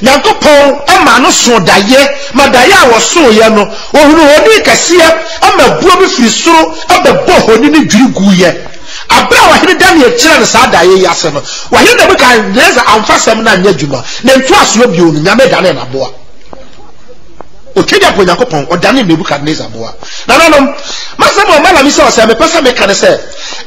nyankopon ama no so daye madaye a wo so ye no ohunu honi kase ama buo bi firi soro abebo honi ni dwiri guye abra wa hene Daniel kire sa daye yase no wa hene Nebukadnezar amfasem na nya dwuma na ntu aso bi onu nyame dane na boa okedia po nyankopon odane Nebukadnezar boa na nanom masem o mala mi se o se me pesa me kan se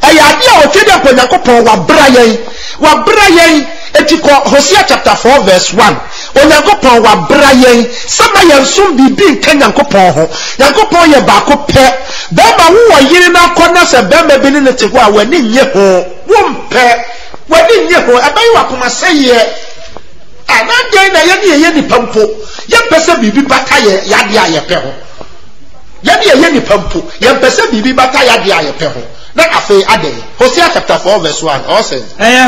eya ade a okedia po nyankopon wa bra yen etiko Hosea chapter 4 verse 1 onyankopon wa bra yen sama yansum bibi nka nyankopon ho nyankopon ye ba ko pe ba ma wo yire na kona se ba ma bi ne te ho a wani nye ho wo mpe wani nye ho abai wa kuma seye anade na ye ni pampo ye pese bibi bata ye yade a ye pe ho ye ni pampo ye pese bibi bata yade a ye pe ho na afi ade Hosea chapter 4 verse 1 also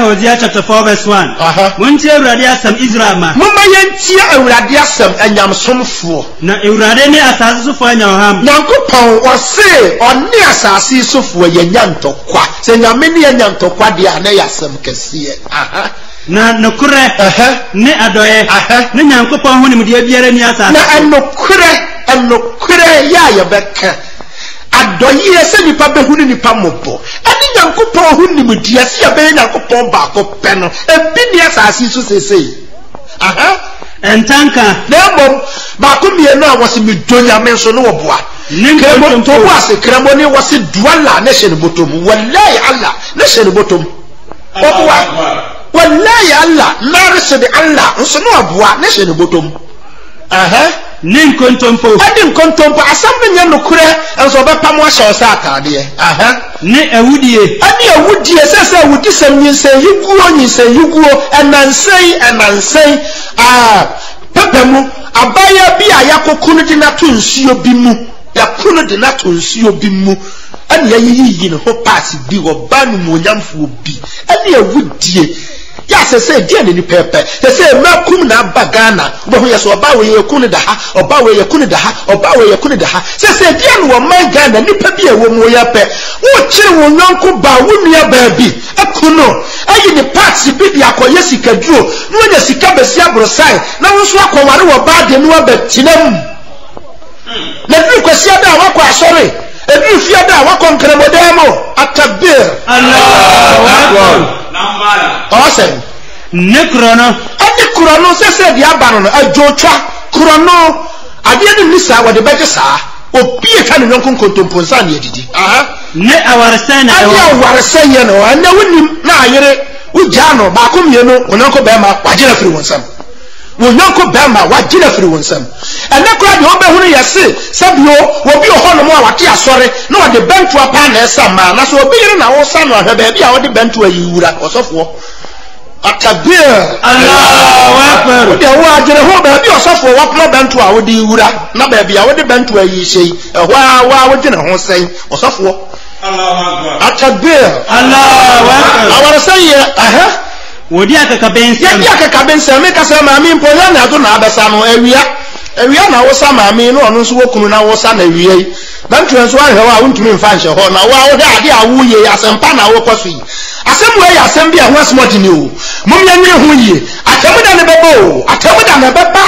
Hosea chapter 4 verse 1 Munti Awurade asam Israel ma mumma yanti Awurade asam anyamsomfo na Awurade ne asase sofo anyawham nyankopon wose oni asase sofo yanyantokwa se nyame ne yanyantokwa de ana yasam kese na nokure ne adoye ne nyankopon ho ne mde biara ni asase na enokure ya yebeka adoye se nipa behunu nipa mobo ani nyankopon hu nimdia se be nyankopon ba ko pe no ebi ni asase so sesei entanka na bom ba ko mienu a wose medonya men so no woboa kremo to bo ase kremo ni wose duala na hye ne botom wallahi Allah na hye ne botom woboa wallahi Allah na rese de Allah nso no woboa na hye ne botom nin kontompo adin kontompo asam nya nokure enso be pam ahye sa atade ne awudie ani awudie sese awudi sam nyinsen yiguo enansen pepemu abaya bi a yakokunu de nato nsuo bi mu yakunu de nato nsuo bi mu ani yayiyi ne ho pass bi wo banu monyamfo bi ani awudie ya sese die ne ni pepe sese makum na bagana bo ho yeso oba we yakunu da ha oba we yakunu da ha sese die no man Ghana nipa bi ewo mu ya pe wo kire wo nyonko ba wo nua ba bi akuno ayi ni parts bi dia akoye sikaduo no nya sika besi abrosai na wo so akoware wo ba de no abatinam na bi kwasi ada wa kwa asore ebi fi ada wa konkremodemo atabir Allahu akbar Awesome. Ne krono. Ade krono se dia ba no adwotwa krono ade ne nisa wo de beje saa obi etwa ne yonko kontomponsa na edidi ne awaresa na ade awaresa ye no ande wonim na ayere wugya no ba komie no onanko be ma wagina firi wonsam wonyanko be ma wagina firi wonsam ene kura de obehunu yese sabio obi ohono mo a wate asore na wo de bentu apa na esa ma na so obi yere na wo sa no ahwe be bia wo de bentu ayiwura osofo Atabir Allahu Akbar. De wa jere ho ba bi osofo wa plo bentu a wo de wura na ba bia wo de bentu ayi sei wa wo jene ho sei osofo Allahu Akbar. Atabir Allahu Akbar. Awara say wodi akaka bensa me kasa ma mi mpo ya na do na abesa no awia na wo sa ma mi no ono so wokunu na wo sa na awia yi bentu enso ahwe wa wontumi mfa nche ho na wo de ade awuye asempa na wo kwaso yi asem we ya asem bi a ho asmodi ni o mumya nwe ho yi atamuda ne bebo atamuda ne beba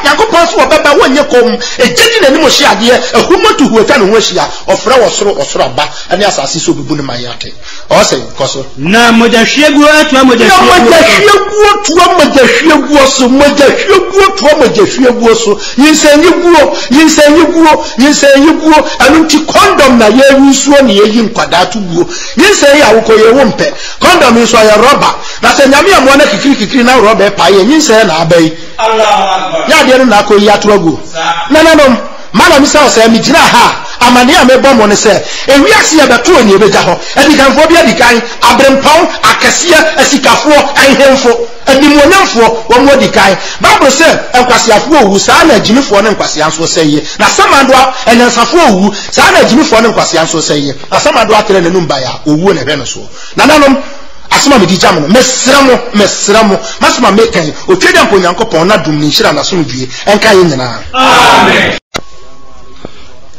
yakopon so beba wonye kom ejidi na ni mo hia ade ehumotu hu eta no ho hia ofra osoro aba ane asase so bibu ne mayate o say koso na mojahwiegu atwa mojahwiegu so yinsenyi guo anunti condom na ye yusuo ne ye nkwada to guo yinsen ya wokoye wo mpe condom nso ya rubber na se nyame amo na kikiri na rubber pa ye yinsen na abai Allahu Akbar ya de na ko ya to agu na mala mi sa o se mi jira ha amane a mebo mo ne se ewiase ya beto oni ebeja ho edikanfo bi edikan abrempon akase asikafo enhemfo edimonyamfo wo mo edikan bible se enkwasiafo owu sa na agimifo ne nkwasianso seye na samando enensafo owu sa na agimifo ne nkwasianso seye na samando atere ne numba ya owu ne hwe no so na nanom asema me dijam no mesramo masema mekan otwede amponyankopon na dum ni hira na so ndue enka ye nyina amen.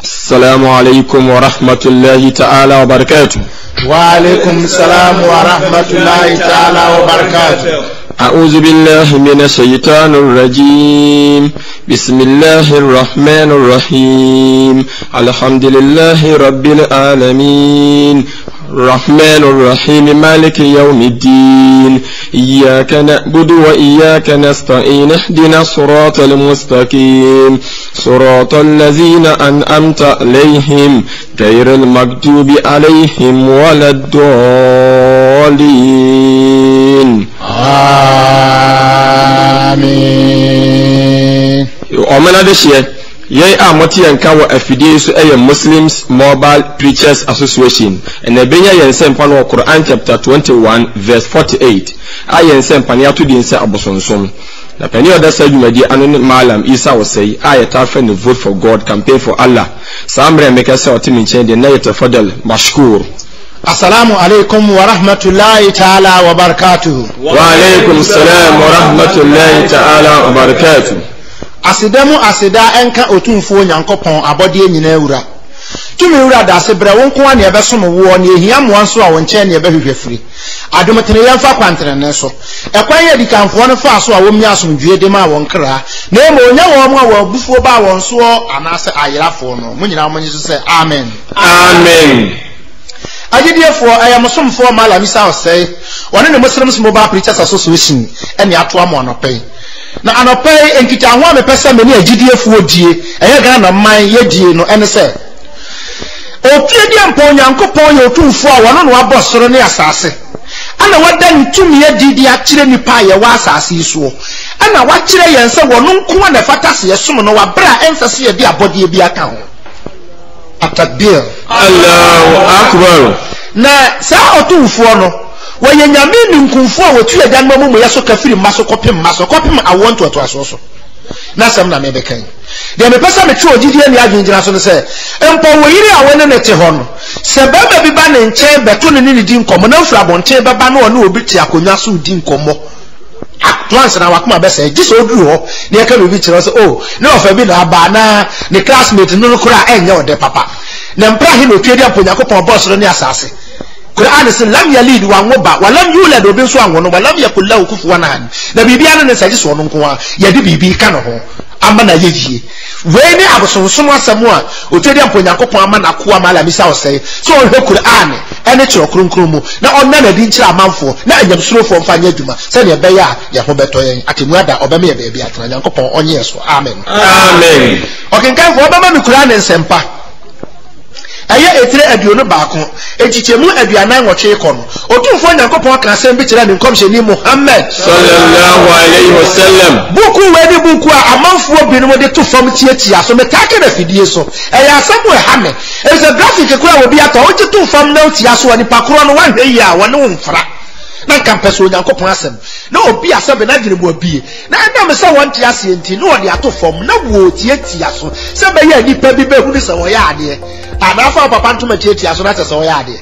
السلام عليكم ورحمة الله تعالى وبركاته. وعليكم السلام ورحمة الله تعالى وبركاته. أعوذ بالله من الشيطان الرجيم. بسم الله الرحمن الرحيم. الحمد لله رب العالمين الرحمن الرحيم مالك يوم الدين إياك نعبد وإياك نستعين اهدنا الصراط المستقيم صراط الذين أنعمت عليهم غير المغضوب عليهم ولا الضالين آمين. ومن هذا الشيء Yay amoti and kawa afide so Muslims Mobile Preachers Association and ebenya yense mpa no Quran chapter 21 verse 48 ayense mpa ne ato di nse abosonsom na pani oda sa dwumadi anone malam Isa wosai ayeta fa ne vote for God campaign for Allah samre meka sa otimi nchen de na yetafadal mashkur. Assalamu alaikum wa rahmatullahi ta'ala wa barakatuh. Wa alaikum salam wa rahmatullahi ta'ala wa barakatuh. Asida enka otumfo nyankopon abode nyina ewura tumi ewura da sebre wonko ane ebeso no wo ne ehia moanso a wonche ne ebehwehwe firi adomtene yemfa kwantere ne so ekwan ye dikanfo no fa so a womnya asomdwe de ma wonkra na emo onya wo mo a wabufuo ba won so anase ayerafo no munyina mo nyiso se amen amen. Agediefo ayamsomfo malamisa osei one ne Muslims Mobile Preachers Association ene ato amo anopai na anopai enkita ho amepesa meni agidiefuo die eye ga na man yedie no ene se otuedi amponyankopon ye otumfo a wono no abosoro ne asase ana wada ntumi yedidi akire nipa ye wa asase isuo ana wakire yense wono nko na fatase yesom no wabra ensase ye bi abode bi aka ho atakbir Allahu Akbar. na sa otumfo no woye nyame ni nkumfo a wotu ya dan mamu ya so kafiri maso kopim awon to aso na sam na mebekan de me pesa me twa ogidi ani adwinjina so no se empo woyire awon ne te ho no se baba bi ba ne nche beto ne ni di nkomo na fura bonche baba no na obi ti akonwa so di nkomo atwans na wakuma besa giso oduru ho ne ya ka obi kire so oh ne ofa bi na aba na ne classmate no kura enye ode papa na mpra hi no twedi aponyakopon boss no ne asase Quran says lam yalid wa ngoba wa lam yulad obin so anwo no wa lam yakul lahu kufuwan ahad na bibia ne saji so no nko a ye de bibi ka no ho ama na yedie we ni abosonsom asemu a otwedi amponyakopon ama na ko ama la misa osei so o Quran ene kyerɛ kronkron mu na ɔnna na di nkyerɛ amanfo na anyamsurofo mfa nyɛ adwuma sɛ ne ɛbɛyɛ a yɛ ho bɛtɔ yɛn atemu ada ɔbɛma yɛ baabi atena Nyankopɔn ɔnyɛ so amen amen ɔkenkanfo ɔbɛma me kura ne nsɛmpa ɛyɛ etire aduonu baako echichemu aduanan wɔtwe kɔ no otumfo Nyankopɔn ka asɛm bi kyerɛ ne nkɔmhyɛni Muhammad sallallahu alaihi wasallam buku wedi buku a amanfo binom de to fam tietia so metake na fidie so ɛyɛ asɛm wɔ ha me is a graphic kura obi ata oji to fam na otia so wani pakoro no wanhwɛ yi a wɔne wo mfra na kampeso Nyankopɔn asɛm na obi asɛm na dwene mu abie na ɛnam sɛ wɔn tia se enti na wɔde ato fam na wo tietia so sɛ bɛyɛ nipa bi bɛhu ne sɛ wɔyɛ adeɛ anafa papa ntoma tietia so na sɛ wɔyɛ adeɛ